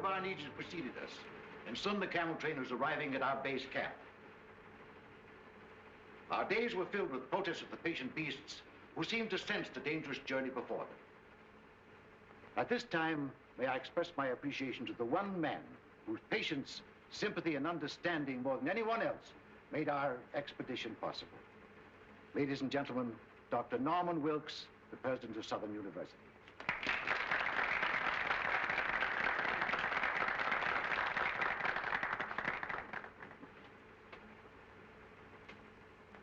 of our needs had preceded us, and soon the camel train was arriving at our base camp. Our days were filled with protests of the patient beasts who seemed to sense the dangerous journey before them. At this time, may I express my appreciation to the one man whose patience, sympathy, and understanding more than anyone else made our expedition possible. Ladies and gentlemen, Dr. Norman Wilkes, the president of Southern University.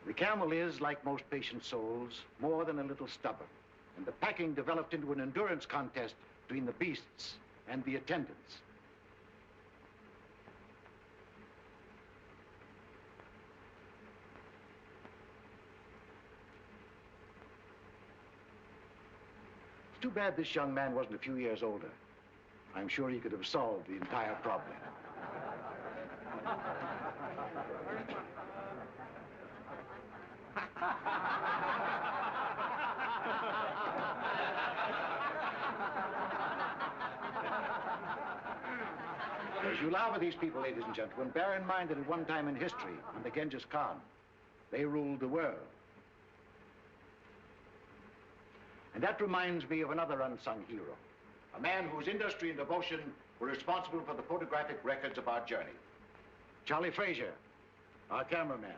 The camel is, like most patient souls, more than a little stubborn, and the packing developed into an endurance contest between the beasts and the attendants. It's too bad this young man wasn't a few years older. I'm sure he could have solved the entire problem. As you laugh at these people, ladies and gentlemen, bear in mind that at one time in history, under Genghis Khan, they ruled the world. And that reminds me of another unsung hero, a man whose industry and devotion were responsible for the photographic records of our journey. Charlie Frazier, our cameraman.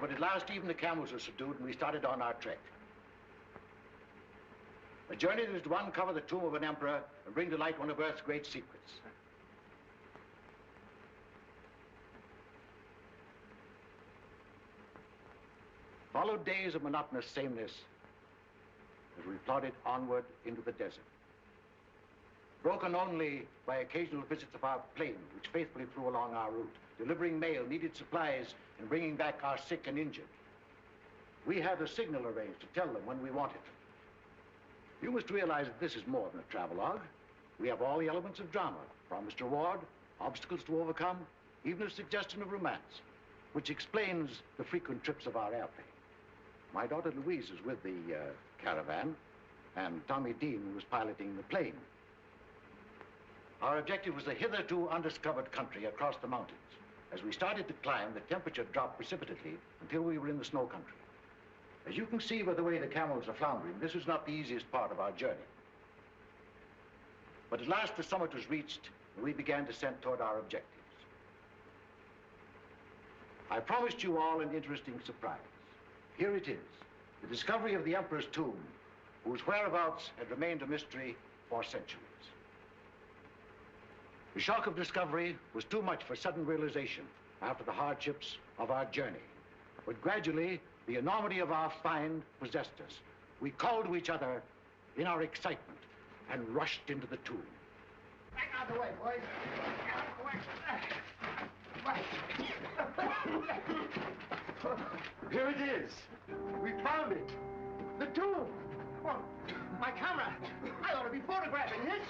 But at last, even the camels were subdued, and we started on our trek. A journey that is to uncover the tomb of an emperor and bring to light one of Earth's great secrets. Followed days of monotonous sameness as we plodded onward into the desert, broken only by occasional visits of our plane, which faithfully flew along our route, delivering mail, needed supplies, and bringing back our sick and injured. We had a signal arranged to tell them when we wanted them. You must realize that this is more than a travelogue. We have all the elements of drama, promised reward, obstacles to overcome, even a suggestion of romance, which explains the frequent trips of our airplane. My daughter Louise is with the caravan, and Tommy Dean was piloting the plane. Our objective was a hitherto undiscovered country across the mountains. As we started to climb, the temperature dropped precipitately until we were in the snow country. As you can see by the way the camels are floundering, this was not the easiest part of our journey. But at last the summit was reached, and we began descent toward our objectives. I promised you all an interesting surprise. Here it is, the discovery of the Emperor's tomb, whose whereabouts had remained a mystery for centuries. The shock of discovery was too much for sudden realization after the hardships of our journey. But gradually, the enormity of our find possessed us. We called to each other in our excitement and rushed into the tomb. Back out of the way, boys. Out of the way. Here it is. We found it. The tomb. Oh, my camera. I ought to be photographing this.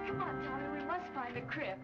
Come on, Tommy, we must find the crypt.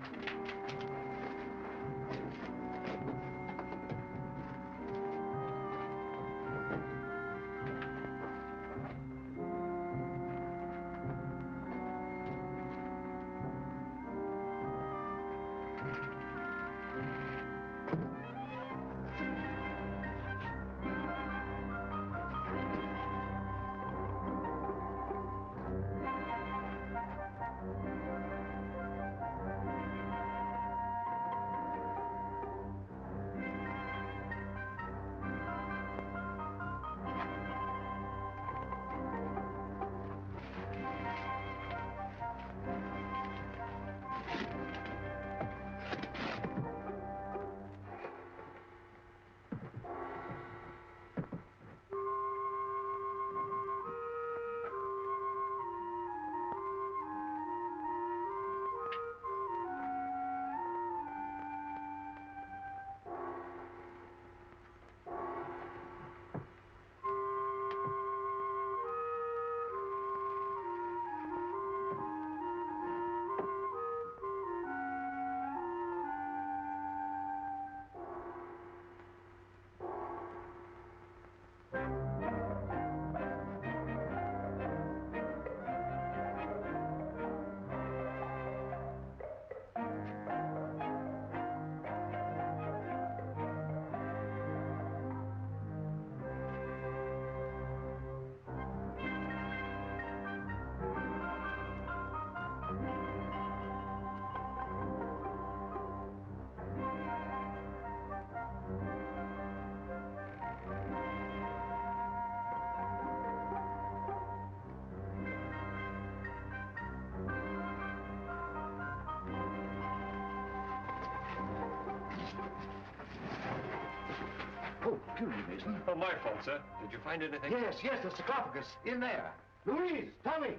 Oh, excuse me, Mason. Oh, my fault, sir. Did you find anything? Yes, the sarcophagus, in there. Louise, Tommy,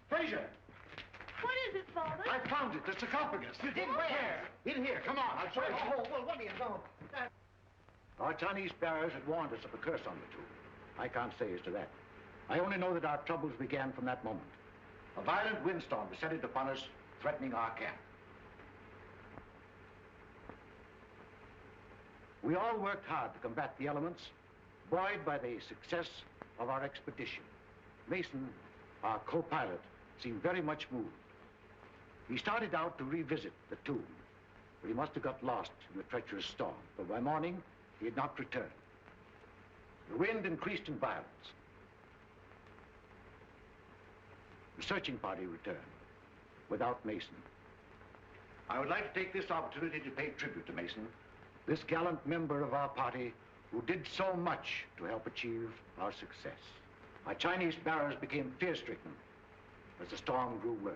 Fraser. What is it, Father? I found it, the sarcophagus. You did where? In here, come on, I'll show you. Oh, well, what do you know? Our Chinese bearers had warned us of a curse on the tomb. I can't say as to that. I only know that our troubles began from that moment. A violent windstorm descended upon us, threatening our camp. We all worked hard to combat the elements, buoyed by the success of our expedition. Mason, our co-pilot, seemed very much moved. He started out to revisit the tomb, but he must have got lost in the treacherous storm, for by morning, he had not returned. The wind increased in violence. The searching party returned, without Mason. I would like to take this opportunity to pay tribute to Mason, this gallant member of our party who did so much to help achieve our success. Our Chinese bearers became fear-stricken as the storm grew worse.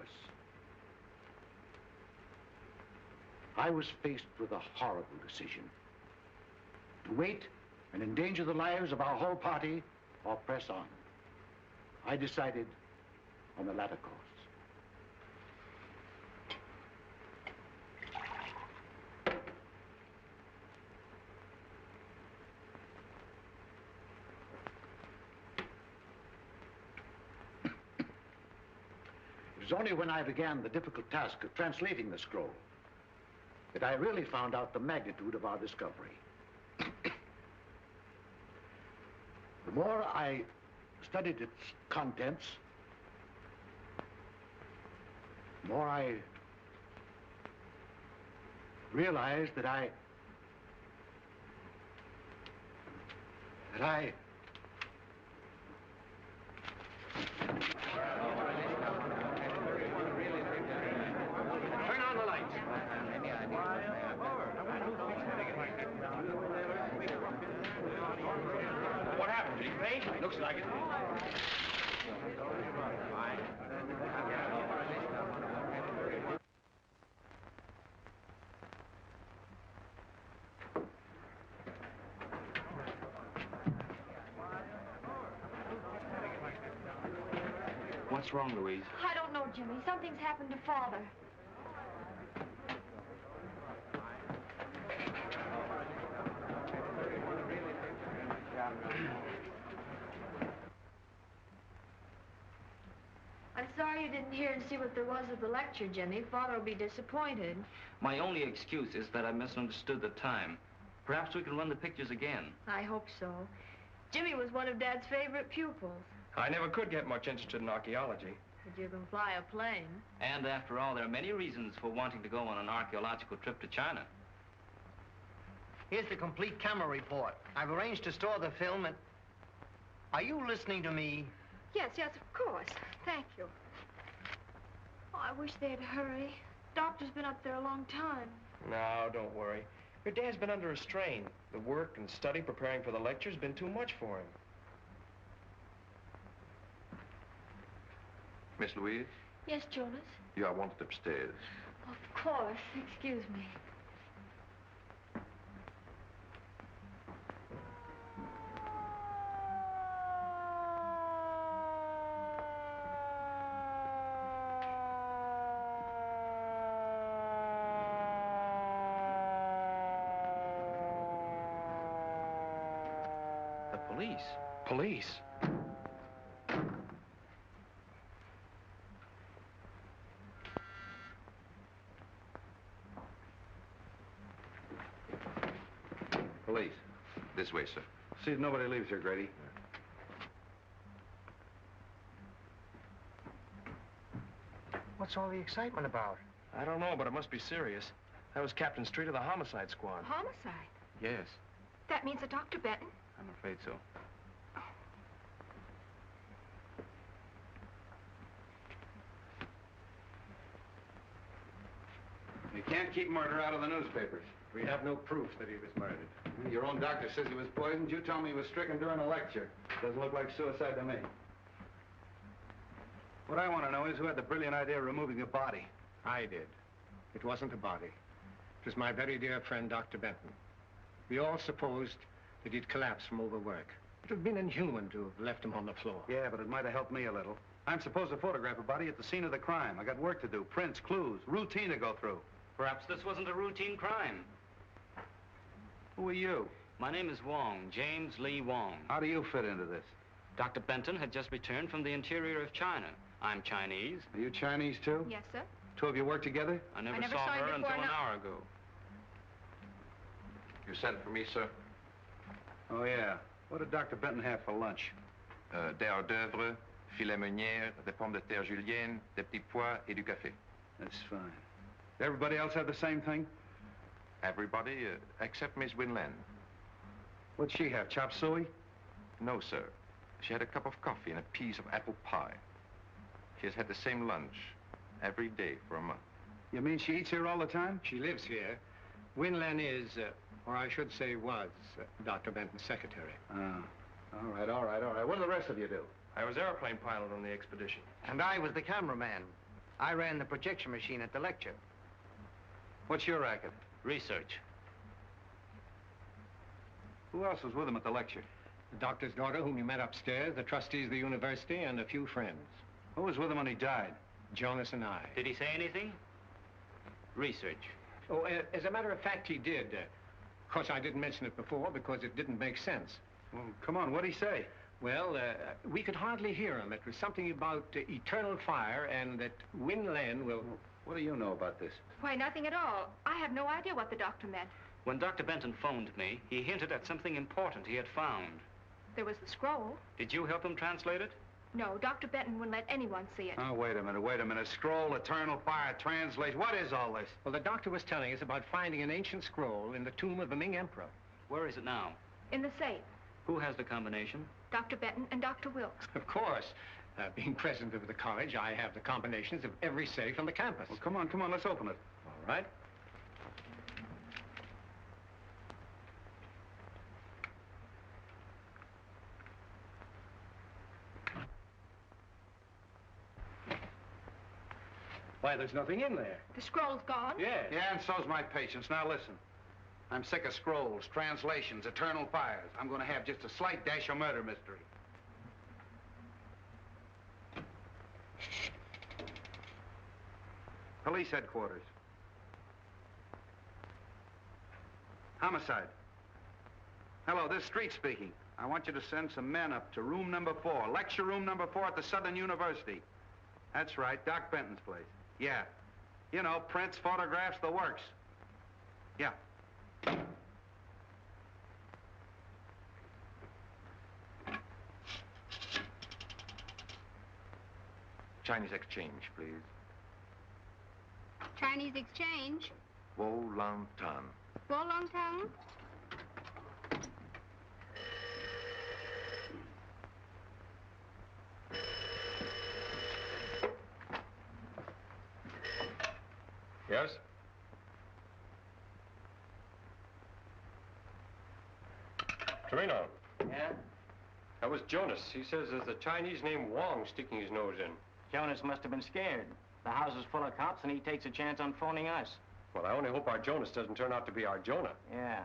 I was faced with a horrible decision: to wait and endanger the lives of our whole party or press on. I decided on the latter course. It was only when I began the difficult task of translating the scroll that I really found out the magnitude of our discovery. The more I studied its contents, the more I realized that I Turn on the lights. What happened? Did he faint? Looks like it. What's wrong, Louise? I don't know, Jimmy. Something's happened to Father. I'm sorry you didn't hear and see what there was at the lecture, Jimmy. Father will be disappointed. My only excuse is that I misunderstood the time. Perhaps we can run the pictures again. I hope so. Jimmy was one of Dad's favorite pupils. I never could get much interested in archaeology. But you can fly a plane. And after all, there are many reasons for wanting to go on an archaeological trip to China. Here's the complete camera report. I've arranged to store the film and... Are you listening to me? Yes, of course. Thank you. Oh, I wish they'd hurry. Doctor's been up there a long time. No, don't worry. Your dad's been under a strain. The work and study preparing for the lecture's been too much for him. Miss Louise, Yes, Jonas? you are wanted upstairs. Of course. Excuse me. The police? Police? Police. This way, sir. See that nobody leaves here, Grady. What's all the excitement about? I don't know, but it must be serious. That was Captain Street of the homicide squad. Homicide? Yes, That means that Dr. Benton? I'm afraid so. You can't keep murder out of the newspapers. We have no proof that he was murdered. Your own doctor says he was poisoned. You tell me he was stricken during a lecture. Doesn't look like suicide to me. What I want to know is who had the brilliant idea of removing the body. I did. It wasn't a body. It was my very dear friend, Dr. Benton. We all supposed that he'd collapsed from overwork. It would have been inhuman to have left him on the floor. Yeah, but it might have helped me a little. I'm supposed to photograph a body at the scene of the crime. I got work to do, prints, clues, routine to go through. Perhaps this wasn't a routine crime. Who are you? My name is Wong, James Lee Wong. How do you fit into this? Dr. Benton had just returned from the interior of China. I'm Chinese. Are you Chinese, too? Yes, sir. Two of you work together? I never never saw saw you her before, until an no. hour ago. You sent for me, sir? Oh, yeah. What did Dr. Benton have for lunch? Des hors d'oeuvre, filet meunière, des pommes de terre julienne, des petits pois et du café. That's fine. Did everybody else have the same thing? Everybody except Miss Winland. What'd she have, chop suey? No, sir. She had a cup of coffee and a piece of apple pie. She has had the same lunch every day for a month. You mean she eats here all the time? She lives here. Winlan is, or I should say was, Dr. Benton's secretary. All right, all right, all right. What do the rest of you do? I was airplane pilot on the expedition. And I was the cameraman. I ran the projection machine at the lecture. What's your racket? Research. Who else was with him at the lecture? The doctor's daughter, whom you met upstairs, the trustees of the university, and a few friends. Who was with him when he died? Jonas and I. Did he say anything? Research. Oh, as a matter of fact, he did. Of course, I didn't mention it before because it didn't make sense. Well, come on, what'd he say? Well, we could hardly hear him. It was something about eternal fire and that Winlan will... What do you know about this? Why, nothing at all. I have no idea what the doctor meant. When Dr. Benton phoned me, he hinted at something important he had found. There was the scroll. Did you help him translate it? No, Dr. Benton wouldn't let anyone see it. Oh, wait a minute, wait a minute. Scroll, eternal fire, translate. What is all this? Well, the doctor was telling us about finding an ancient scroll in the tomb of the Ming Emperor. Where is it now? In the safe. Who has the combination? Dr. Benton and Dr. Wilkes. Of course. Being president of the college, I have the combinations of every safe on the campus. Well, come on, let's open it. All right. Why, there's nothing in there. The scroll's gone? Yes. Yeah, and so's my patience. Now listen. I'm sick of scrolls, translations, eternal fires. I'm going to have just a slight dash of murder mystery. Police headquarters. Homicide. Hello, this is Street speaking. I want you to send some men up to room number 4, lecture room number 4 at the Southern University. That's right, Doc Benton's place. Yeah. You know, prints, photographs, the works. Yeah. Chinese exchange, please. Chinese exchange. Wo Lang Tan. Wo Long Tang. Yes? Torino, Yeah? that was Jonas. He says there's a Chinese named Wong sticking his nose in. Jonas must have been scared. The house is full of cops, and he takes a chance on phoning us. Well, I only hope our Jonas doesn't turn out to be our Jonah. Yeah.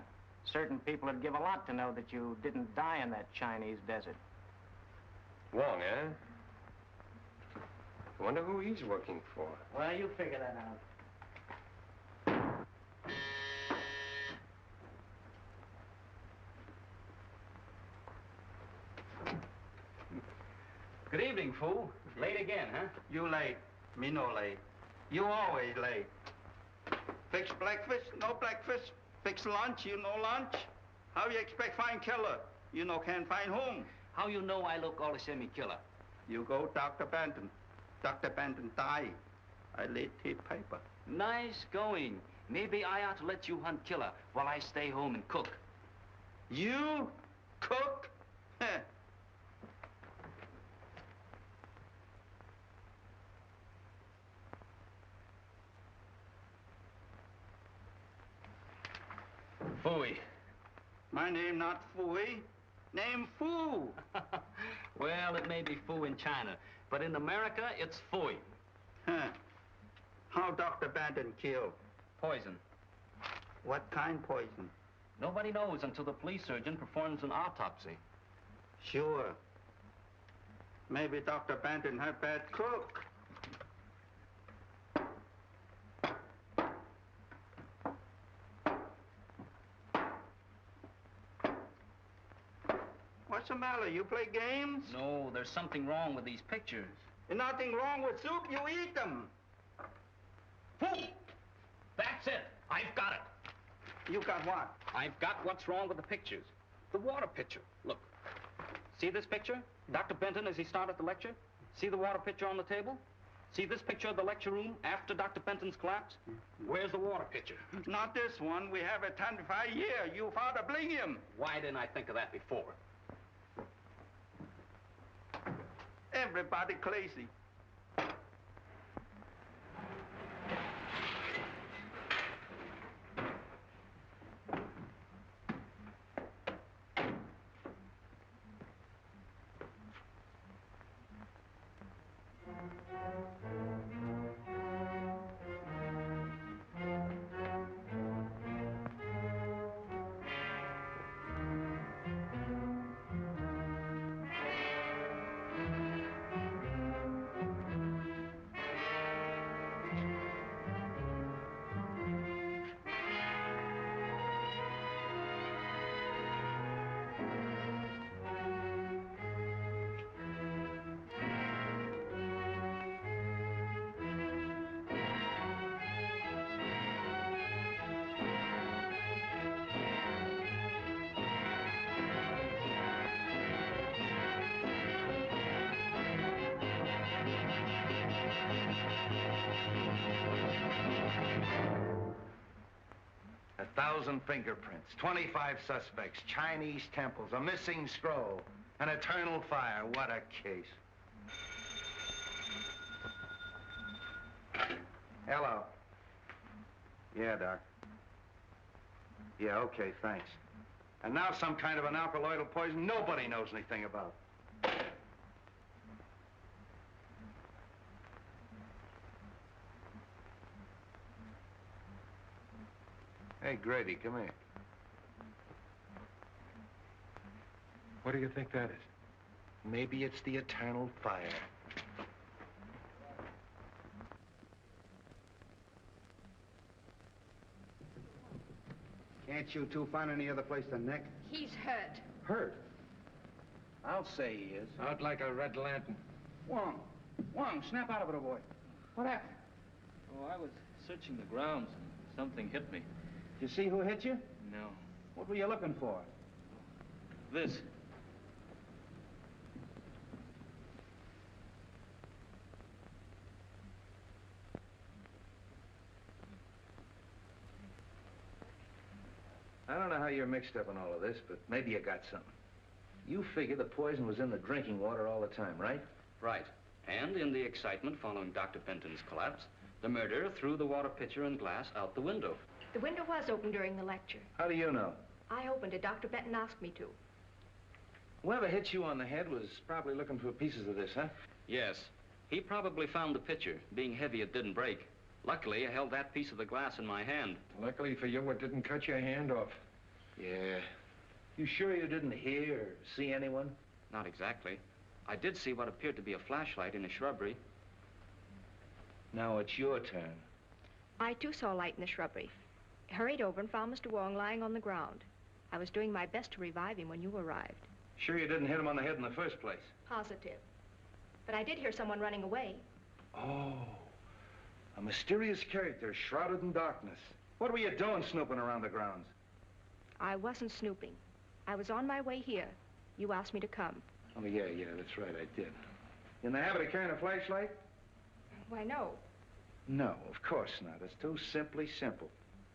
Certain people would give a lot to know that you didn't die in that Chinese desert. Wong, eh? I wonder who he's working for. Well, you figure that out. Good evening, fool. Late again, huh? You late. Me no late. You always late. Fix breakfast, no breakfast. Fix lunch, you no lunch. How you expect find killer? You no can find home. How you know I look all the same killer? You go Dr. Benton. Dr. Benton die. I laid his paper. Nice going. Maybe I ought to let you hunt killer while I stay home and cook. You cook? Heh. Fooey. My name not Fooey. Name Foo. Well, it may be foo in China, but in America, it's fooey. Huh. How Dr. Benton killed? Poison. What kind poison? Nobody knows until the police surgeon performs an autopsy. Sure. Maybe Dr. Benton had bad cook. What's the matter? You play games? No, there's something wrong with these pictures. There's nothing wrong with soup. You eat them. Fool! That's it. I've got it. You got what? I've got what's wrong with the pictures. The water pitcher. Look. See this picture? Dr. Benton as he started the lecture? See the water pitcher on the table? See this picture of the lecture room after Dr. Benton's collapse? Where's the water pitcher? Not this one. We have it 25 years. You father bring him. Why didn't I think of that before? Everybody crazy. A 1,000 fingerprints, 25 suspects, Chinese temples, a missing scroll, an eternal fire. What a case. Hello. Yeah, Doc. Yeah, okay, thanks. And now some kind of an alkaloidal poison nobody knows anything about. Hey, Grady, come here. What do you think that is? Maybe it's the eternal fire. Can't you two find any other place than Nick? He's hurt. Hurt? I'll say he is. Out like a red lantern. Wong, snap out of it, old boy. What happened? Oh, I was searching the grounds and something hit me. Did you see who hit you? No. What were you looking for? This. I don't know how you're mixed up in all of this, but maybe you got something. You figure the poison was in the drinking water all the time, right? Right. And in the excitement following Dr. Benton's collapse, the murderer threw the water pitcher and glass out the window. The window was open during the lecture. How do you know? I opened it. Dr. Benton asked me to. Whoever hit you on the head was probably looking for pieces of this, huh? Yes. He probably found the pitcher. Being heavy, it didn't break. Luckily, I held that piece of the glass in my hand. Luckily for you, it didn't cut your hand off. Yeah. You sure you didn't hear or see anyone? Not exactly. I did see what appeared to be a flashlight in a shrubbery. Now it's your turn. I, too, saw a light in the shrubbery. Hurried over and found Mr. Wong lying on the ground. I was doing my best to revive him when you arrived. Sure you didn't hit him on the head in the first place? Positive. But I did hear someone running away. Oh. A mysterious character shrouded in darkness. What were you doing snooping around the grounds? I wasn't snooping. I was on my way here. You asked me to come. Oh, yeah, that's right, I did. In the habit of carrying a flashlight? Why, no. No, of course not. It's too simply simple.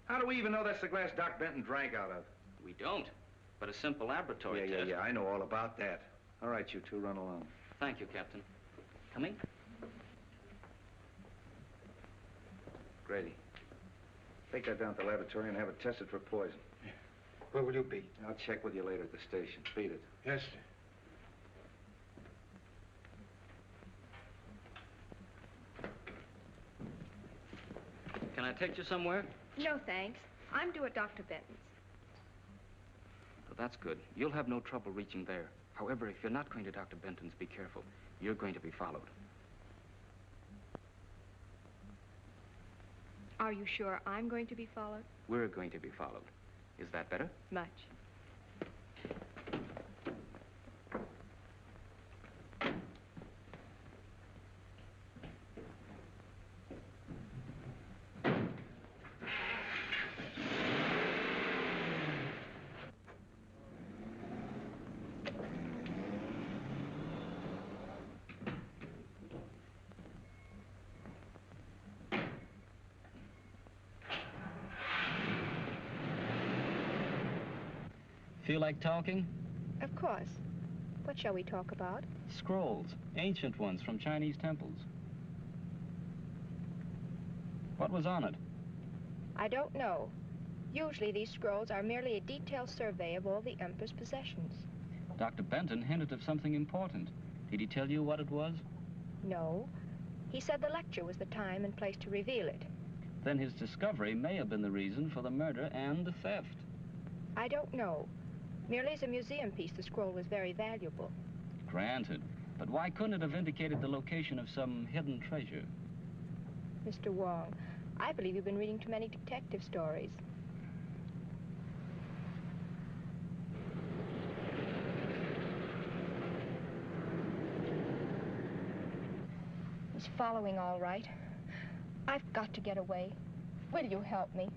How do we even know that's the glass Doc Benton drank out of? We don't. But a simple laboratory test. Yeah, I know all about that. All right, you two, run along. Thank you, Captain. Coming? Grady, take that down to the laboratory and have it tested for poison. Yeah. Where will you be? I'll check with you later at the station. Beat it. Yes, sir. Can I take you somewhere? No, thanks. I'm due at Dr. Benton's. that's good. You'll have no trouble reaching there. However, if you're not going to Dr. Benton's, be careful. You're going to be followed. Are you sure I'm going to be followed? We're going to be followed. Is that better? Much. Feel like talking? Of course. What shall we talk about? Scrolls, ancient ones from Chinese temples. What was on it? I don't know. Usually these scrolls are merely a detailed survey of all the Emperor's possessions. Dr. Benton hinted of something important. Did he tell you what it was? No. He said the lecture was the time and place to reveal it. Then his discovery may have been the reason for the murder and the theft. I don't know. Merely as a museum piece, the scroll was very valuable. Granted. But why couldn't it have indicated the location of some hidden treasure? Mr. Wong, I believe you've been reading too many detective stories. He's following all right. I've got to get away. Will you help me?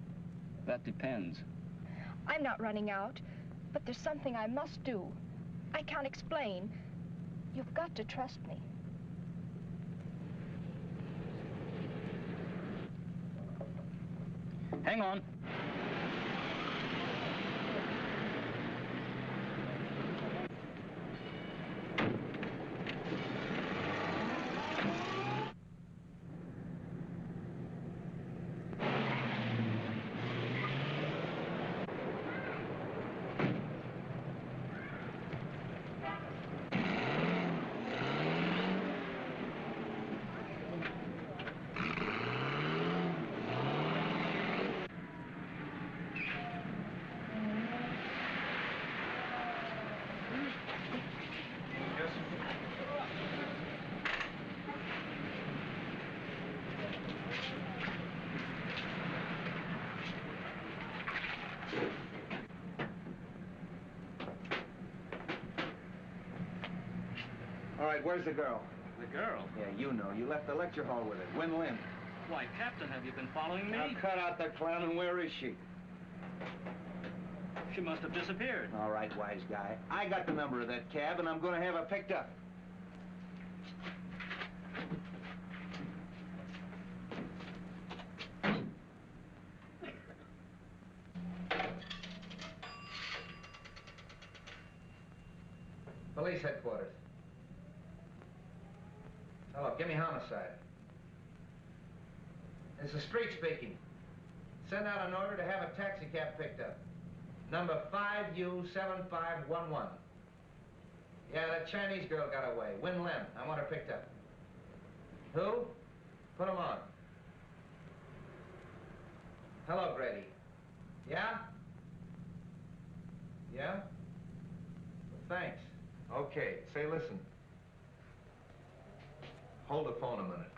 That depends. I'm not running out. But there's something I must do. I can't explain. You've got to trust me. Hang on. All right, where's the girl? The girl? Yeah, you know. You left the lecture hall with her. Win Lin. Why, Captain, have you been following me? Now cut out the clown, and where is she? She must have disappeared. All right, wise guy. I got the number of that cab, and I'm going to have her picked up. Police headquarters. Hello, give me homicide. It's the street speaking. Send out an order to have a taxi cab picked up. Number 5U7511. Yeah, that Chinese girl got away. Win Lin. I want her picked up. Who? Put him on. Hello, Grady. Yeah? Yeah? Thanks. Okay, say, listen. Hold the phone a minute.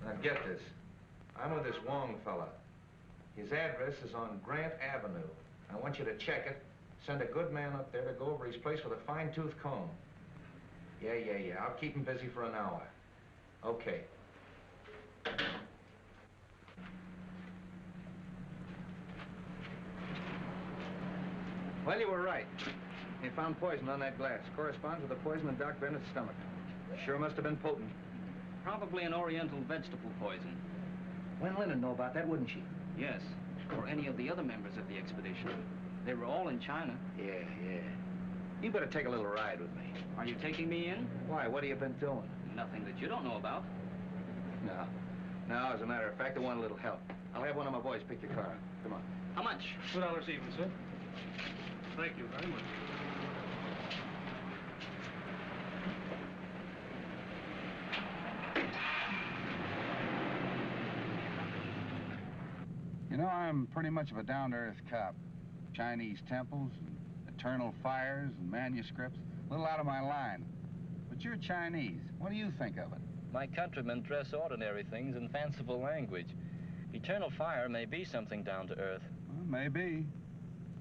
Now get this. I'm with this Wong fella. His address is on Grant Avenue. I want you to check it. Send a good man up there to go over his place with a fine-tooth comb. Yeah. I'll keep him busy for an hour. Okay. Well, you were right. They found poison on that glass. Corresponds with the poison in Doc Bennett's stomach. Sure must have been potent. Probably an oriental vegetable poison. Wen Lin would know about that, wouldn't she? Yes. Or any of the other members of the expedition. They were all in China. Yeah. You better take a little ride with me. Are you taking me in? Why? What have you been doing? Nothing that you don't know about. No, as a matter of fact, I want a little help. I'll have one of my boys pick your car up. Come on. How much? $2 even, sir. Thank you very much. You know, I'm pretty much of a down-to-earth cop. Chinese temples, and eternal fires, and manuscripts. A little out of my line. But you're Chinese. What do you think of it? My countrymen dress ordinary things in fanciful language. Eternal fire may be something down to earth. Well, maybe.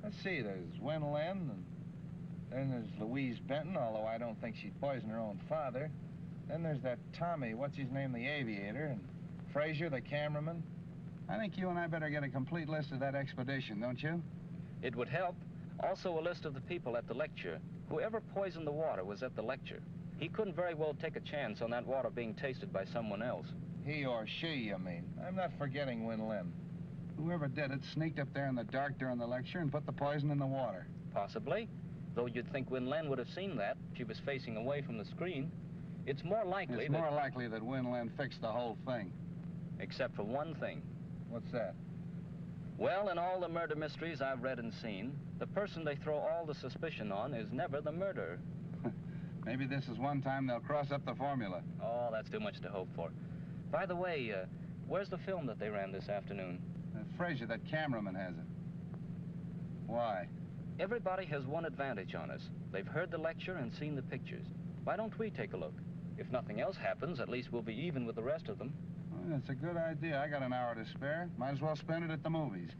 Let's see, there's Wen Lin, and then there's Louise Benton, although I don't think she'd poison her own father. Then there's that Tommy, what's his name, the aviator, and Frazier, the cameraman. I think you and I better get a complete list of that expedition, don't you? It would help. Also a list of the people at the lecture. Whoever poisoned the water was at the lecture. He couldn't very well take a chance on that water being tasted by someone else. He or she, you mean? I'm not forgetting Wen Lin. Whoever did it sneaked up there in the dark during the lecture and put the poison in the water. Possibly. Though you'd think Wen Lin would have seen that. She was facing away from the screen. It's more likely It's more likely that Wen Lin fixed the whole thing. Except for one thing. What's that? Well, in all the murder mysteries I've read and seen, the person they throw all the suspicion on is never the murderer. Maybe this is one time they'll cross up the formula. Oh, that's too much to hope for. By the way, where's the film that they ran this afternoon? Frazier, that cameraman, has it. Why? Everybody has one advantage on us. They've heard the lecture and seen the pictures. Why don't we take a look? If nothing else happens, at least we'll be even with the rest of them. Well, that's a good idea. I got an hour to spare. Might as well spend it at the movies.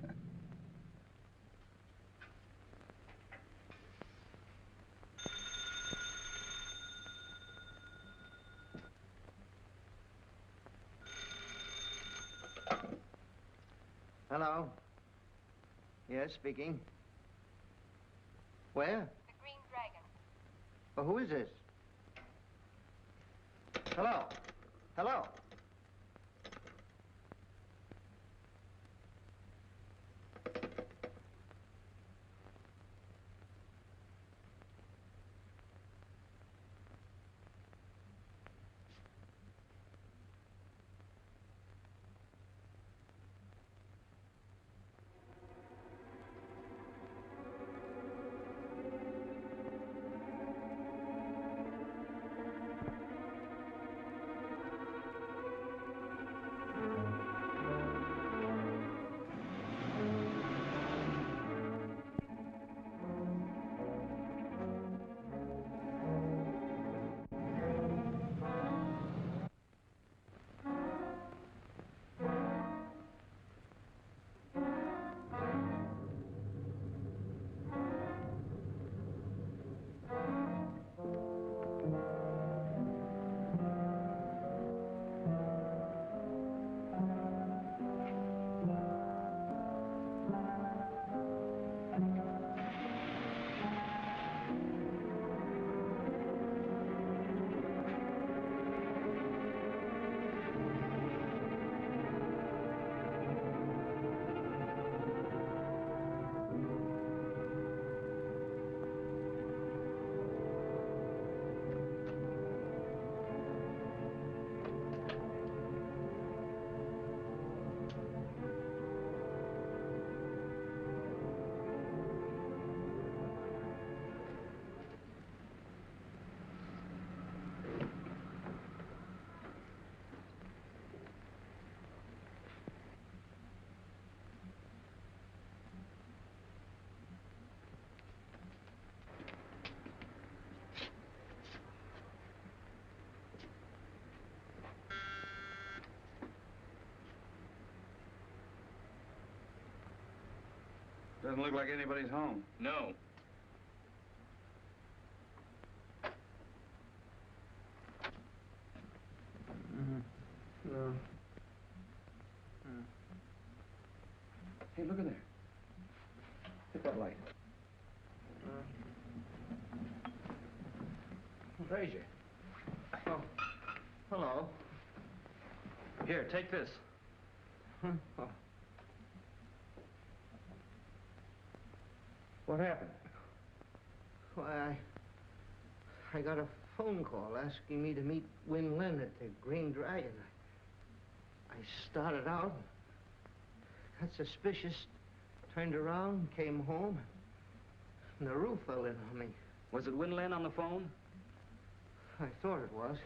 Hello? Yes, speaking. Where? The Green Dragon. Well, who is this? Hello? Hello? Doesn't look like anybody's home. No. No. Hey, look at there. Hit that light. Frazier. Oh, hello. Here, take this. Oh. What happened? Why, I got a phone call asking me to meet Wen Lin at the Green Dragon. I started out, got suspicious, turned around, came home, and the roof fell in on me. Was it Wen Lin on the phone? I thought it was.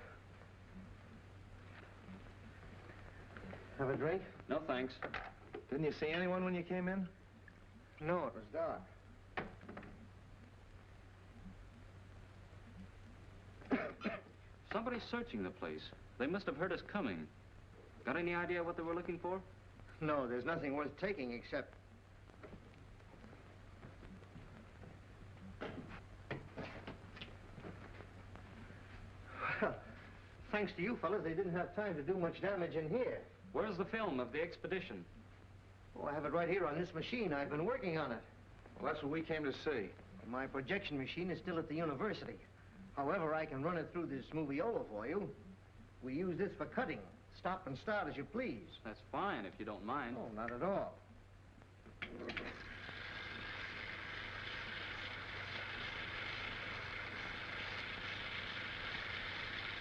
Have a drink? No, thanks. Didn't you see anyone when you came in? No, it was dark. Somebody's searching the place. They must have heard us coming. Got any idea what they were looking for? No, there's nothing worth taking except... Well, thanks to you fellas, they didn't have time to do much damage in here. Where's the film of the expedition? Oh, I have it right here on this machine. I've been working on it. Well, that's what we came to see. My projection machine is still at the university. However, I can run it through this moviola for you. We use this for cutting. Stop and start as you please. That's fine, if you don't mind. Oh, not at all.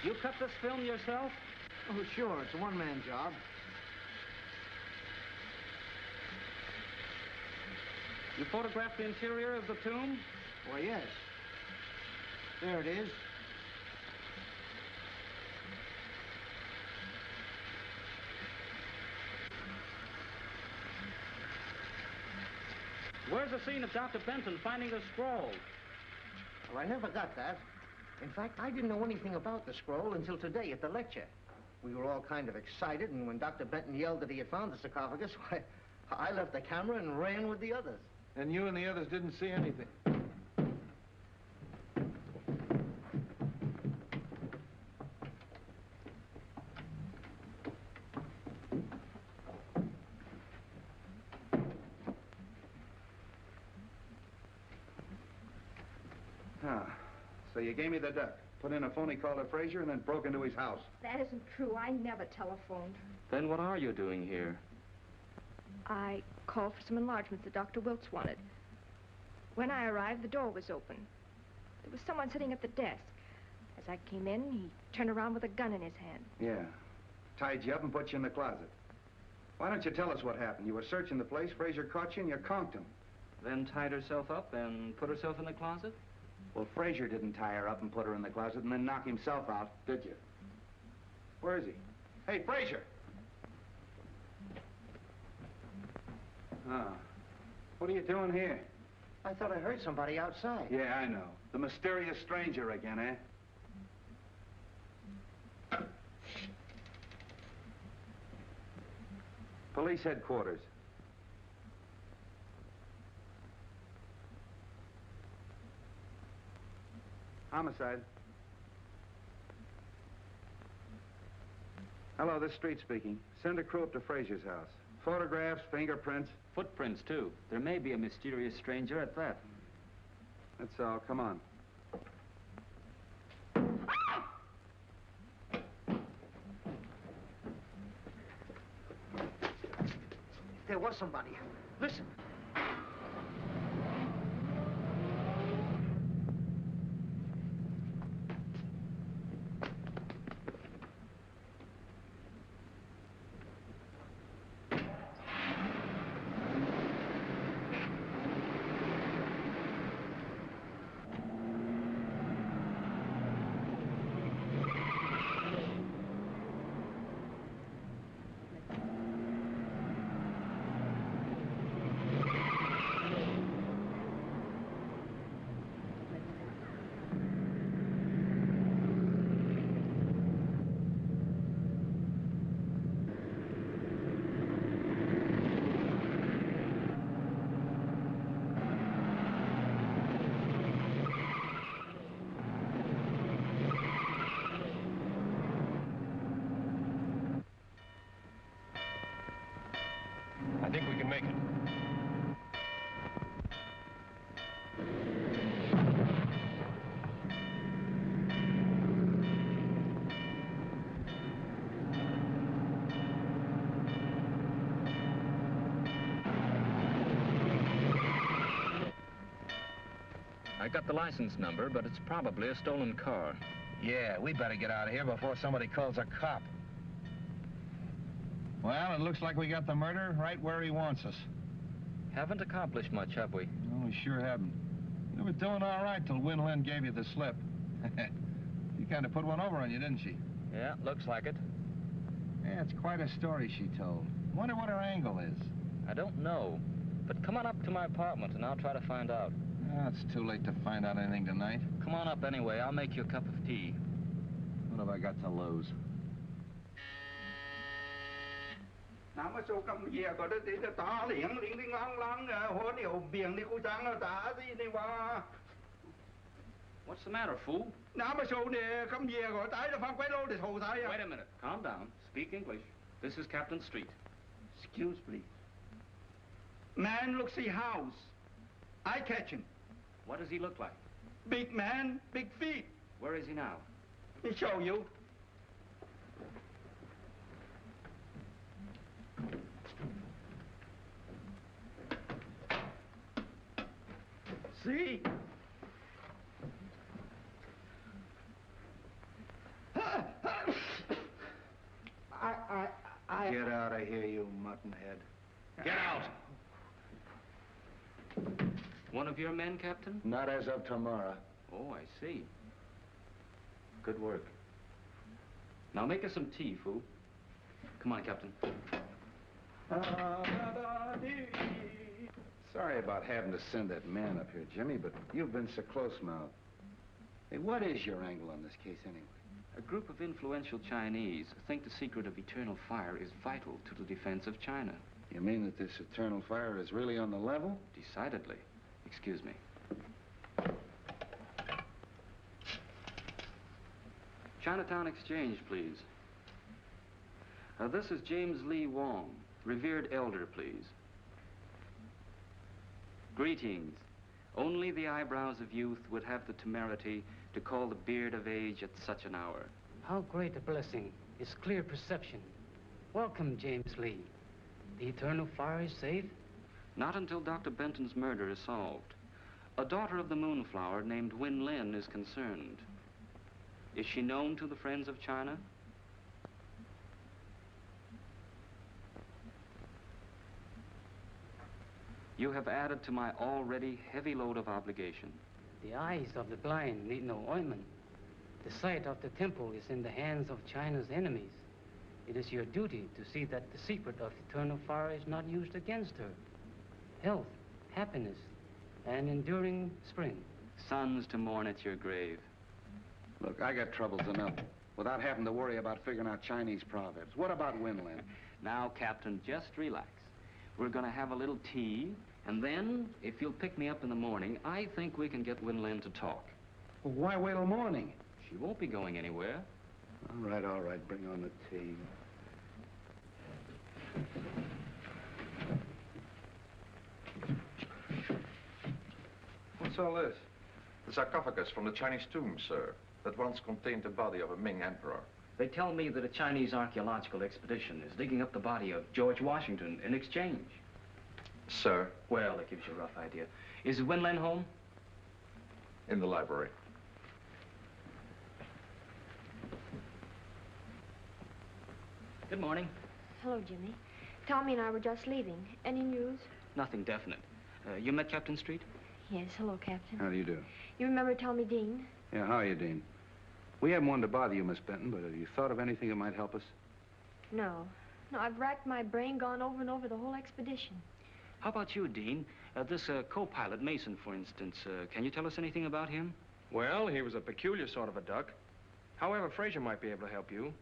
You cut this film yourself? Oh, sure. It's a one-man job. You photographed the interior of the tomb? Why, yes. There it is. Where's the scene of Dr. Benton finding the scroll? Well, I never got that. In fact, I didn't know anything about the scroll until today at the lecture. We were all kind of excited, and when Dr. Benton yelled that he had found the sarcophagus, why, I left the camera and ran with the others. And you and the others didn't see anything? So you gave me the duck, put in a phony call to Frazier, and then broke into his house. That isn't true. I never telephoned. Then what are you doing here? I called for some enlargements that Dr. Wilkes wanted. When I arrived, the door was open. There was someone sitting at the desk. As I came in, he turned around with a gun in his hand. Yeah. Tied you up and put you in the closet. Why don't you tell us what happened? You were searching the place, Frazier caught you, and you conked him. Then tied herself up and put herself in the closet? Well, Frazier didn't tie her up and put her in the closet and then knock himself out, did you? Where is he? Hey, Frazier! What are you doing here? I thought I heard somebody outside. Yeah, I know. The mysterious stranger again, eh? Police headquarters. Homicide. Hello, this is Street speaking. Send a crew up to Frazier's house. Photographs, fingerprints. Footprints, too. There may be a mysterious stranger at that. That's all. Come on. There was somebody. Listen. I think we can make it. I got the license number, but it's probably a stolen car. Yeah, we better get out of here before somebody calls a cop. Well, it looks like we got the murderer right where he wants us. Haven't accomplished much, have we? No, we sure haven't. We were doing all right till Win Lin gave you the slip. She kind of put one over on you, didn't she? Yeah, looks like it. Yeah, it's quite a story she told. Wonder what her angle is. I don't know. But come on up to my apartment and I'll try to find out. Oh, it's too late to find out anything tonight. Come on up anyway. I'll make you a cup of tea. What have I got to lose? Nào mà số cầm về có đấy thì ta liền liền liền lăng hổ điều biển đi cô trắng là ta gì đi qua. What's the matter, fool? Nào mà số này cầm về có tái là phạm quay lô để thầu tái. Wait a minute. Calm down. Speak English. This is Captain Street. Excuse please. Man looks see house. I catch him. What does he look like? Big man, big feet. Where is he now? Let me show you. See? Get out of here, you muttonhead. Get out! One of your men, Captain? Not as of tomorrow. Oh, I see. Good work. Now make us some tea, fool. Come on, Captain. Sorry about having to send that man up here, Jimmy, but you've been so close-mouthed. Hey, what is your angle on this case, anyway? A group of influential Chinese think the secret of eternal fire is vital to the defense of China. You mean that this eternal fire is really on the level? Decidedly. Excuse me. Chinatown Exchange, please. This is James Lee Wong, revered elder, please. Greetings. Only the eyebrows of youth would have the temerity to call the beard of age at such an hour. How great a blessing is clear perception. Welcome, James Lee. The eternal fire is safe? Not until Dr. Benton's murder is solved. A daughter of the Moonflower named Win Lin is concerned. Is she known to the friends of China? You have added to my already heavy load of obligation. The eyes of the blind need no ointment. The sight of the temple is in the hands of China's enemies. It is your duty to see that the secret of eternal fire is not used against her. Health, happiness, and enduring spring. Sons to mourn at your grave. Look, I got troubles enough without having to worry about figuring out Chinese proverbs. What about Win Lin? Now, Captain, just relax. We're going to have a little tea, and then, if you'll pick me up in the morning, I think we can get Win Lin to talk. Well, why wait till morning? She won't be going anywhere. All right. Bring on the tea. What's all this? The sarcophagus from the Chinese tomb, sir, that once contained the body of a Ming emperor. They tell me that a Chinese archaeological expedition is digging up the body of George Washington in exchange. Sir? Well, that gives you a rough idea. Is Win Lin home? In the library. Good morning. Hello, Jimmy. Tommy and I were just leaving. Any news? Nothing definite. You met Captain Street? Yes, hello, Captain. How do you do? You remember Tommy Dean? Yeah, how are you, Dean? We haven't wanted to bother you, Miss Benton, but have you thought of anything that might help us? No. No, I've racked my brain, gone over and over the whole expedition. How about you, Dean? This co-pilot, Mason, for instance. Can you tell us anything about him? Well, he was a peculiar sort of a duck. However, Fraser might be able to help you.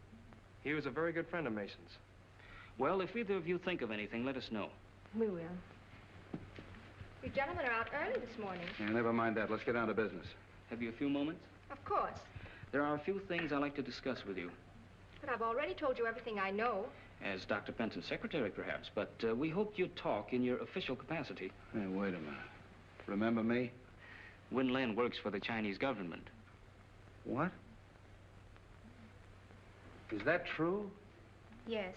He was a very good friend of Mason's. Well, if either of you think of anything, let us know. We will. You gentlemen are out early this morning. Yeah, never mind that. Let's get down to business. Have you a few moments? Of course. There are a few things I'd like to discuss with you. But I've already told you everything I know. As Dr. Benton's secretary, perhaps, but we hoped you'd talk in your official capacity. Hey, wait a minute. Remember me? Win Lin works for the Chinese government. What? Is that true? Yes.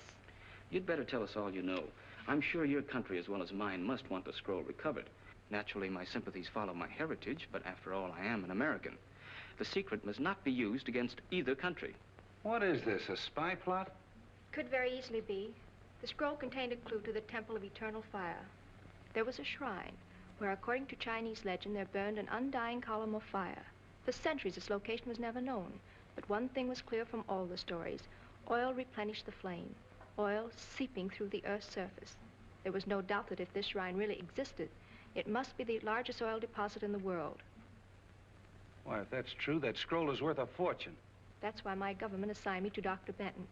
You'd better tell us all you know. I'm sure your country, as well as mine, must want the scroll recovered. Naturally, my sympathies follow my heritage, but after all, I am an American. The secret must not be used against either country. What is this, a spy plot? Could very easily be. The scroll contained a clue to the Temple of Eternal Fire. There was a shrine where, according to Chinese legend, there burned an undying column of fire. For centuries, its location was never known. But one thing was clear from all the stories. Oil replenished the flame. Oil seeping through the Earth's surface. There was no doubt that if this shrine really existed, it must be the largest oil deposit in the world. Why, if that's true, that scroll is worth a fortune. That's why my government assigned me to Dr. Benton.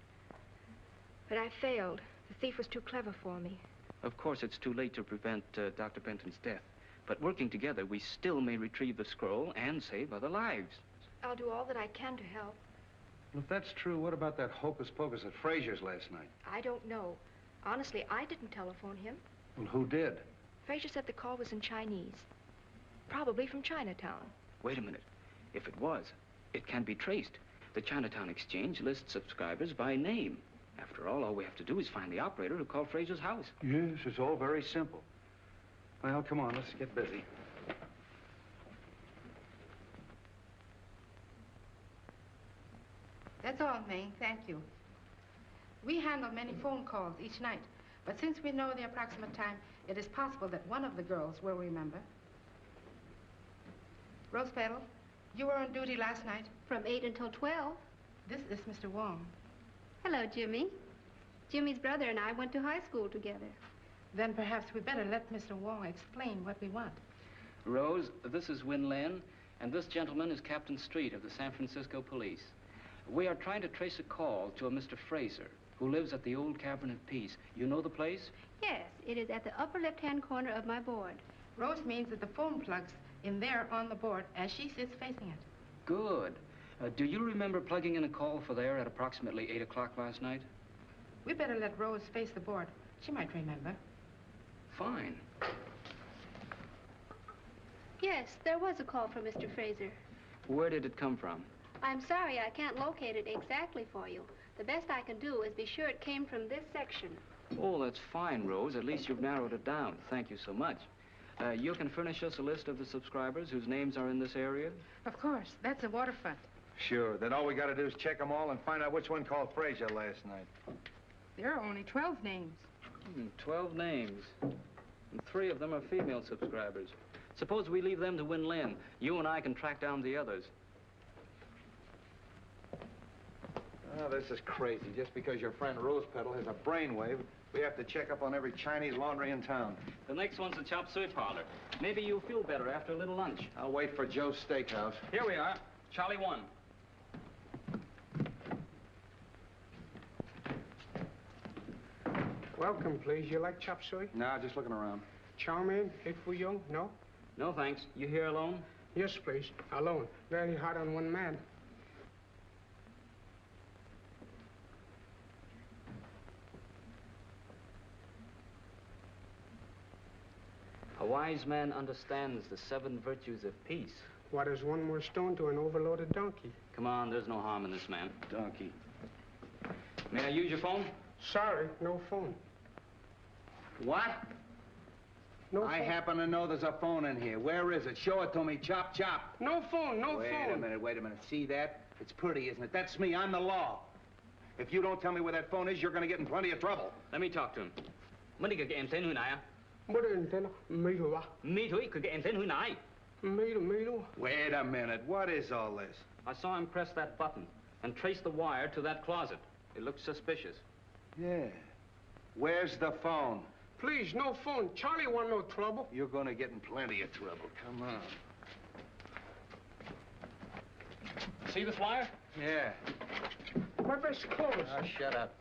But I failed. The thief was too clever for me. Of course, it's too late to prevent Dr. Benton's death. But working together, we still may retrieve the scroll and save other lives. I'll do all that I can to help. Well, if that's true, what about that hocus pocus at Frazier's last night? I don't know. Honestly, I didn't telephone him. Well, who did? Frazier said the call was in Chinese. Probably from Chinatown. Wait a minute. If it was, it can be traced. The Chinatown Exchange lists subscribers by name. After all we have to do is find the operator who called Frazier's house. Yes, it's all very simple. Well, come on, let's get busy. That's all, May. Thank you. We handle many phone calls each night, but since we know the approximate time, it is possible that one of the girls will remember. Rose Petal, you were on duty last night. From 8 until 12. This is Mr. Wong. Hello, Jimmy. Jimmy's brother and I went to high school together. Then perhaps we better let Mr. Wong explain what we want. Rose, this is Win Lin, and this gentleman is Captain Street of the San Francisco Police. We are trying to trace a call to a Mr. Fraser, who lives at the old Cavern of Peace. You know the place? Yes, it is at the upper left-hand corner of my board. Rose means that the phone plugs in there on the board as she sits facing it. Good. Do you remember plugging in a call for there at approximately 8 o'clock last night? We better let Rose face the board. She might remember. Fine. Yes, there was a call from Mr. Fraser. Where did it come from? I'm sorry I can't locate it exactly for you. The best I can do is be sure it came from this section. Oh, that's fine, Rose. At least you've narrowed it down. Thank you so much. You can furnish us a list of the subscribers whose names are in this area? Of course. That's the waterfront. Sure. Then all we got to do is check them all and find out which one called Frazier last night. There are only 12 names. 12 names. And 3 of them are female subscribers. Suppose we leave them to Win Lin. You and I can track down the others. Oh, this is crazy. Just because your friend Rose Petal has a brainwave, we have to check up on every Chinese laundry in town. The next one's the chop suey parlor. Maybe you'll feel better after a little lunch. I'll wait for Joe's Steakhouse. Here we are. Charlie 1. Welcome, please. You like chop suey? No, just looking around. Chow mein, egg foo young? No? No, thanks. You here alone? Yes, please. Alone. Very hard on one man. A wise man understands the 7 virtues of peace. What is one more stone to an overloaded donkey? Come on, there's no harm in this man. Donkey. May I use your phone? Sorry, no phone. What? No I phone. happen to know there's a phone in here. Where is it? Show it to me. Chop, chop. No phone, no phone. Wait a minute. See that? It's pretty, isn't it? That's me. I'm the law. If you don't tell me where that phone is, you're going to get in plenty of trouble. Let me talk to him. What did em tên à? Wait a minute. What is all this? I saw him press that button and trace the wire to that closet. It looked suspicious. Yeah. Where's the phone? Please, no phone. Charlie want no trouble. You're going to get in plenty of trouble. Come on. See this wire? Yeah. My best clothes. Oh, shut up.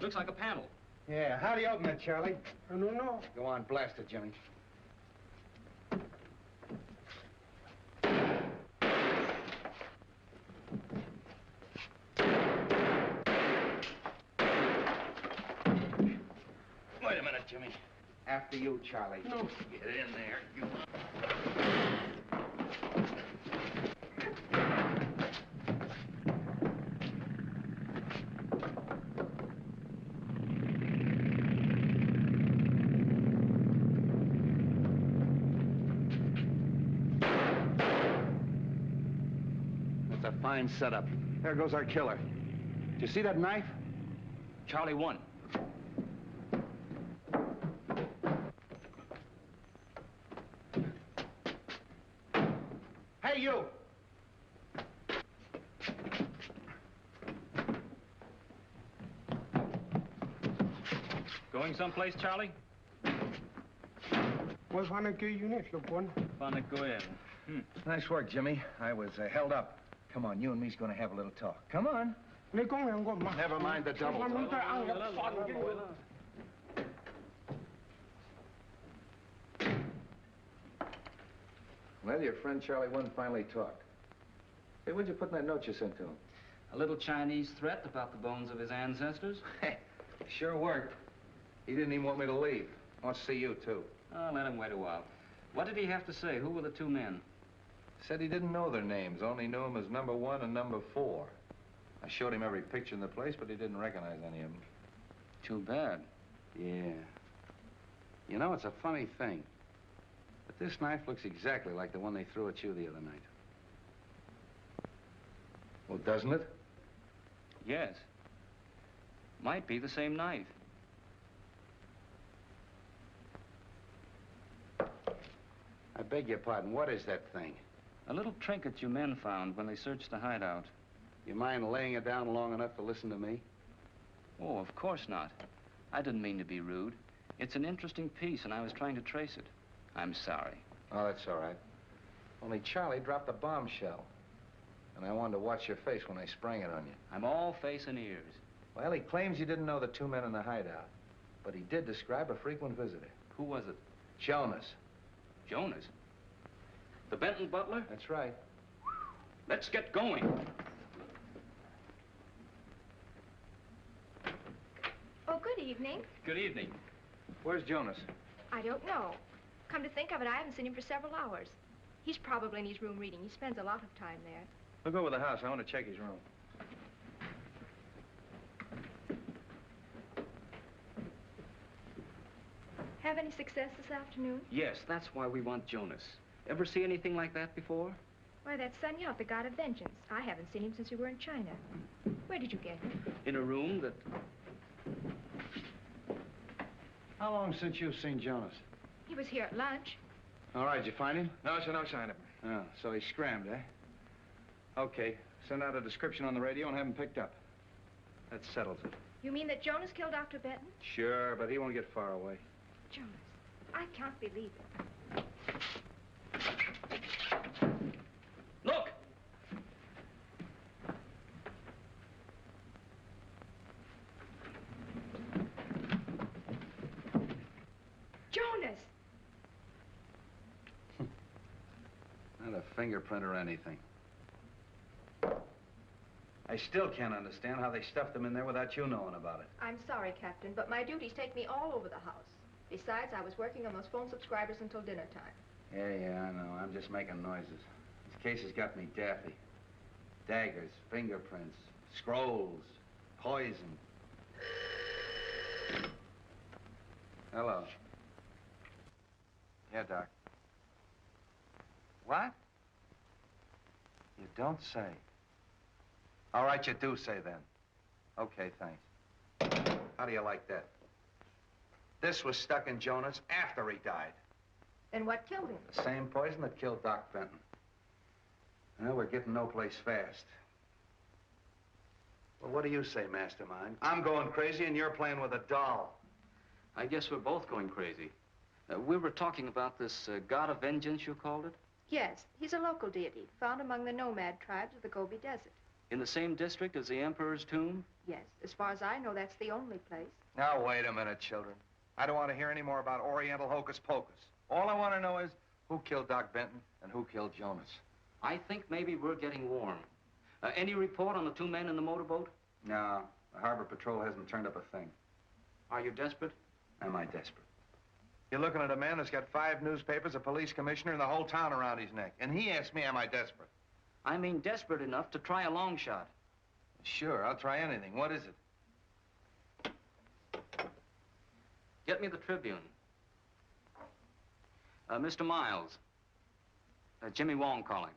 Looks like a panel. Yeah. How do you open it, Charlie? I don't know. Go on, blast it, Jimmy. Wait a minute, Jimmy. After you, Charlie. No. Get in there. You... That's a fine setup. There goes our killer. Did you see that knife? Charlie 1. Hey, you! Going someplace, Charlie? Was one of you units, look one? Nice work, Jimmy. I was held up. Come on, you and me's gonna have a little talk. Come on. Never mind the double. Well, your friend Charlie One finally talked. Hey, what'd you put in that note you sent to him? A little Chinese threat about the bones of his ancestors. Hey, sure worked. He didn't even want me to leave. Wants to see you, too. Oh, let him wait a while. What did he have to say? Who were the two men? Said he didn't know their names, only knew them as number 1 and number 4. I showed him every picture in the place, but he didn't recognize any of them. Too bad. Yeah. You know, it's a funny thing. But this knife looks exactly like the one they threw at you the other night. Well, doesn't it? Yes. Might be the same knife. I beg your pardon, what is that thing? A little trinket you men found when they searched the hideout. You mind laying it down long enough to listen to me? Oh, of course not. I didn't mean to be rude. It's an interesting piece, and I was trying to trace it. I'm sorry. Oh, that's all right. Only Charlie dropped a bombshell. And I wanted to watch your face when I sprang it on you. I'm all face and ears. Well, he claims you didn't know the two men in the hideout. But he did describe a frequent visitor. Who was it? Jonas. Jonas? The Benton butler? That's right. Let's get going. Oh, good evening. Good evening. Where's Jonas? I don't know. Come to think of it, I haven't seen him for several hours. He's probably in his room reading. He spends a lot of time there. Look over the house. I want to check his room. Have any success this afternoon? Yes, that's why we want Jonas. Ever see anything like that before? Why, that's Sun Yat, the god of vengeance. I haven't seen him since we were in China. Where did you get him? In a room that... How long since you've seen Jonas? He was here at lunch. All right, did you find him? No, sir, no sign of him. Oh, so he scrammed, eh? Okay, send out a description on the radio and have him picked up. That settles it. You mean that Jonas killed Dr. Benton? Sure, but he won't get far away. Jonas, I can't believe it. Look! Jonas! Not a fingerprint or anything. I still can't understand how they stuffed him in there without you knowing about it. I'm sorry, Captain, but my duties take me all over the house. Besides, I was working on those phone subscribers until dinner time. Yeah, I know. I'm just making noises. This case has got me daffy. Daggers, fingerprints, scrolls, poison. Hello. Yeah, Doc. What? You don't say. All right, you do say then. Okay, thanks. How do you like that? This was stuck in Jonas after he died. Then what killed him? The same poison that killed Doc Benton. Well, we're getting no place fast. Well, what do you say, Mastermind? I'm going crazy and you're playing with a doll. I guess we're both going crazy. We were talking about this god of vengeance, you called it? Yes, he's a local deity, found among the nomad tribes of the Gobi Desert. In the same district as the Emperor's tomb? Yes, as far as I know, that's the only place. Now, wait a minute, children. I don't want to hear any more about Oriental hocus pocus. All I want to know is who killed Doc Benton and who killed Jonas. I think maybe we're getting warm. Any report on the two men in the motorboat? No, the Harbor Patrol hasn't turned up a thing. Are you desperate? Am I desperate? You're looking at a man that's got 5 newspapers, a police commissioner, and the whole town around his neck. And he asked me, am I desperate? I mean desperate enough to try a long shot. Sure, I'll try anything. What is it? Get me the Tribune. Mr. Miles. Jimmy Wong calling.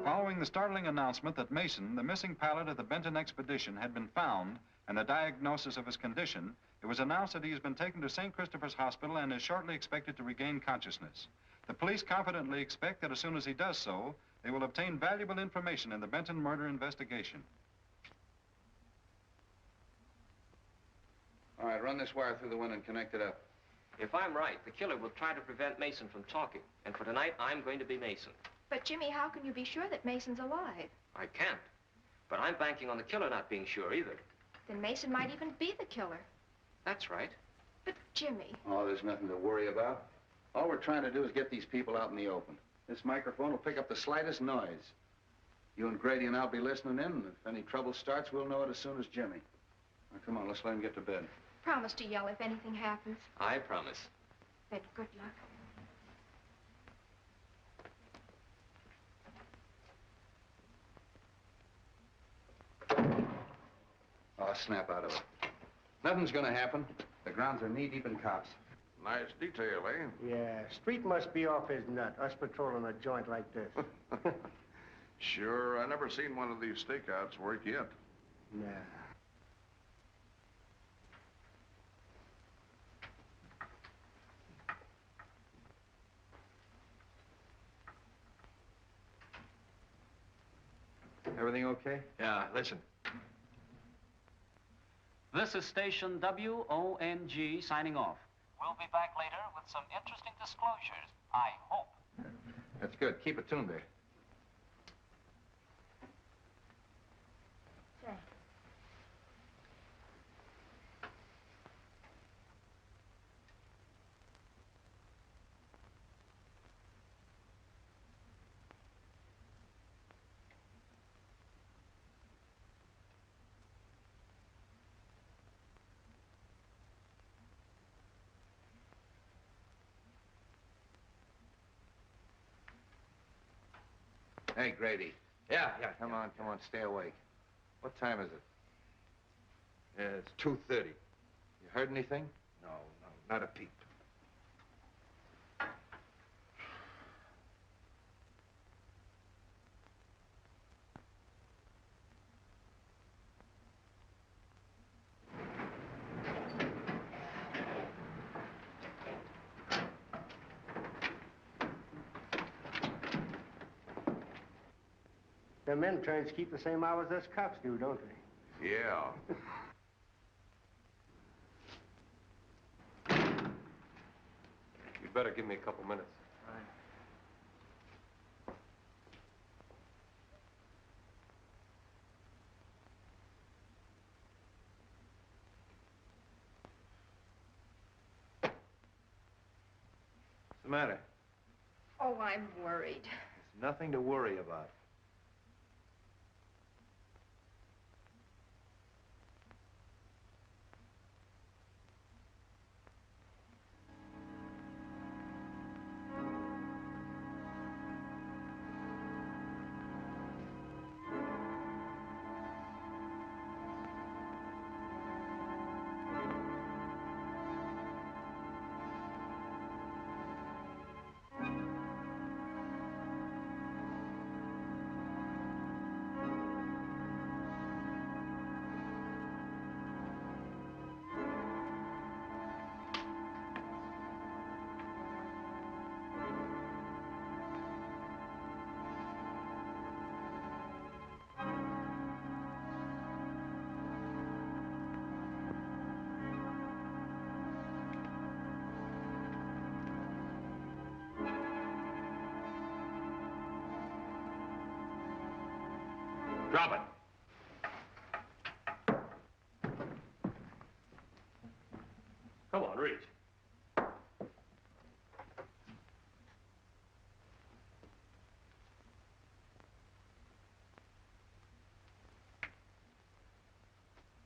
Following the startling announcement that Mason, the missing pilot of the Benton expedition, had been found and the diagnosis of his condition, it was announced that he has been taken to St. Christopher's Hospital and is shortly expected to regain consciousness. The police confidently expect that as soon as he does so, they will obtain valuable information in the Benton murder investigation. All right, run this wire through the window and connect it up. If I'm right, the killer will try to prevent Mason from talking. And for tonight, I'm going to be Mason. But, Jimmy, how can you be sure that Mason's alive? I can't. But I'm banking on the killer not being sure either. Then Mason might even be the killer. That's right. But, Jimmy... Oh, there's nothing to worry about. All we're trying to do is get these people out in the open. This microphone will pick up the slightest noise. You and Grady and I'll be listening in, and if any trouble starts, we'll know it as soon as Jimmy. Now, come on, let's let him get to bed. Promise to yell if anything happens. I promise. Then good luck. Oh, snap out of it. Nothing's gonna happen. The grounds are knee-deep in cops. Nice detail, eh? Yeah, Street must be off his nut, us patrolling a joint like this. Sure, I never seen one of these stakeouts work yet. Nah. Everything okay? Yeah, listen. This is station WONG signing off. We'll be back later with some interesting disclosures, I hope. That's good. Keep it tuned there. Say. Hey, Grady. Yeah. Come on, stay awake. What time is it? It's 2:30. You heard anything? No, not a peep. Them interns keep the same hours as cops do, don't they? Yeah. You'd better give me a couple minutes. What's the matter? Oh, I'm worried. There's nothing to worry about. Drop it. Come on, reach.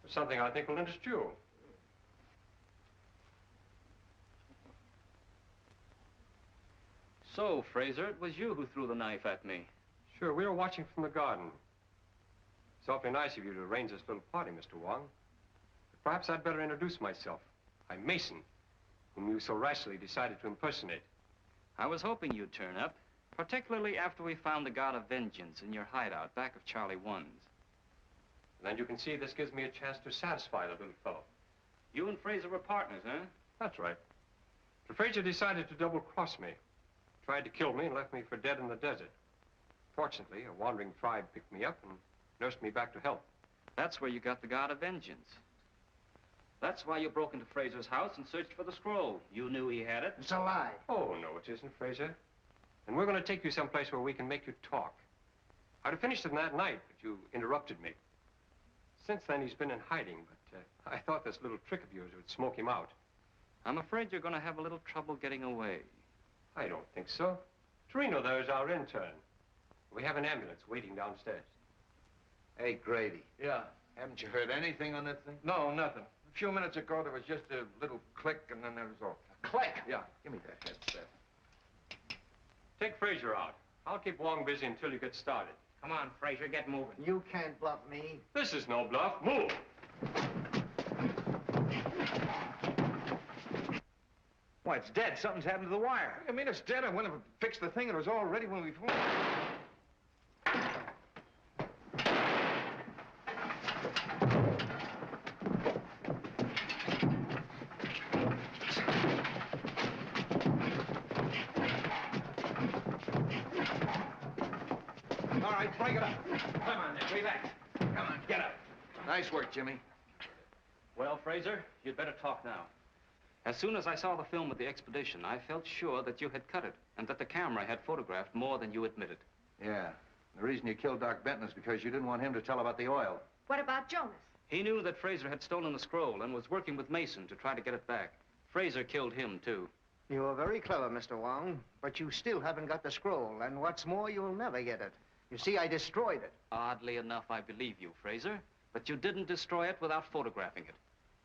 There's something I think will interest you. So, Fraser, it was you who threw the knife at me. Sure, we were watching from the garden. It's awfully nice of you to arrange this little party, Mr. Wong. But perhaps I'd better introduce myself. I'm Mason, whom you so rashly decided to impersonate. I was hoping you'd turn up. Particularly after we found the God of Vengeance in your hideout back of Charlie 1's. And you can see this gives me a chance to satisfy the little fellow. You and Fraser were partners, huh? That's right. But Fraser decided to double-cross me. Tried to kill me and left me for dead in the desert. Fortunately, a wandering tribe picked me up and nursed me back to health. That's where you got the God of Vengeance. That's why you broke into Fraser's house and searched for the scroll. You knew he had it. It's a lie. Oh, no, it isn't, Fraser. And we're going to take you someplace where we can make you talk. I'd have finished it that night, but you interrupted me. Since then, he's been in hiding, but I thought this little trick of yours would smoke him out. I'm afraid you're going to have a little trouble getting away. I don't think so. Torino there is our intern. We have an ambulance waiting downstairs. Hey, Grady. Yeah. Haven't you heard anything on that thing? No, nothing. A few minutes ago, there was just a little click, and then there was all. Click? Yeah. Give me that headset. Take Fraser out. I'll keep Wong busy until you get started. Come on, Fraser, get moving. You can't bluff me. This is no bluff. Move! Why, it's dead. Something's happened to the wire. I mean, it's dead. I went and fixed the thing, and it was all ready when we phoned. All right, break it up. Come on, now, relax. Come on, get up. Nice work, Jimmy. Well, Fraser, you'd better talk now. As soon as I saw the film of the expedition, I felt sure that you had cut it and that the camera had photographed more than you admitted. Yeah. The reason you killed Doc Benton is because you didn't want him to tell about the oil. What about Jonas? He knew that Fraser had stolen the scroll and was working with Mason to try to get it back. Fraser killed him, too. You are very clever, Mr. Wong, but you still haven't got the scroll, and what's more, you'll never get it. You see, I destroyed it. Oddly enough, I believe you, Fraser, but you didn't destroy it without photographing it.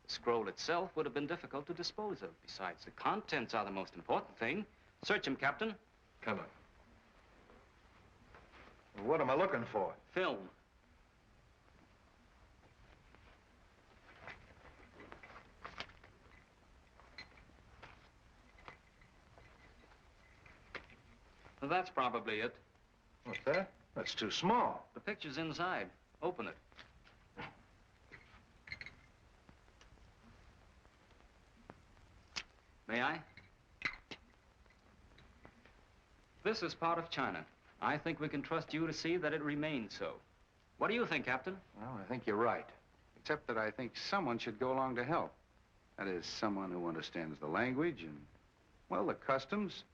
The scroll itself would have been difficult to dispose of. Besides, the contents are the most important thing. Search him, Captain. Come on. Well, what am I looking for? Film. Well, that's probably it. What's that? That's too small. The picture's inside. Open it. May I? This is part of China. I think we can trust you to see that it remains so. What do you think, Captain? Well, I think you're right. Except that I think someone should go along to help. That is, someone who understands the language and, well, the customs.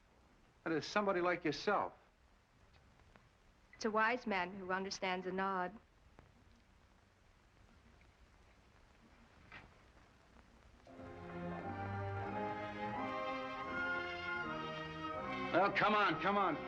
That is, somebody like yourself. It's a wise man who understands a nod. Well, come on, come on.